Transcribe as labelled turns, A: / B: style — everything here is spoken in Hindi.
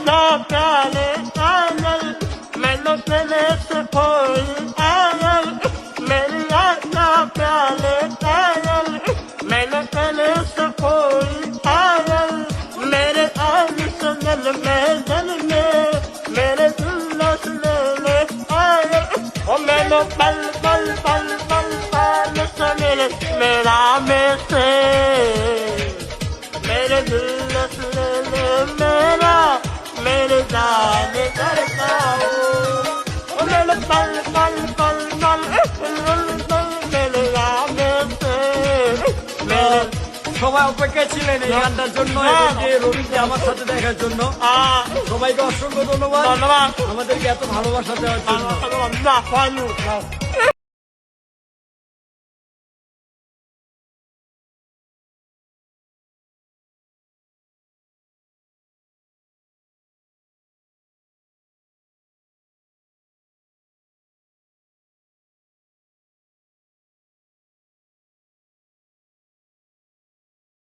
A: ना प्याले पागल मैंने तेरे से कोई पागल मेरी ना प्याले पागल मैंने तेरे से कोई पागल मेरे आग संगल में जल में मेरे दिल से पागल ओ मैंने पल पल पल पल पल से मेरा में से मेरे दिल से मेरा मेरे जान करता हूँ मेरे पल पल पल पल पल मेरे राम से मेरे
B: সবাই অপেক্ষায় ছিলেন এই গানটার জন্য এবং যে রবিকে আমার সাথে দেখার জন্য সবাইকে অসংখ্য ধন্যবাদ
A: ধন্যবাদ
B: আমাদেরকে এত ভালোবাসা দেওয়ার জন্য
A: ধন্যবাদ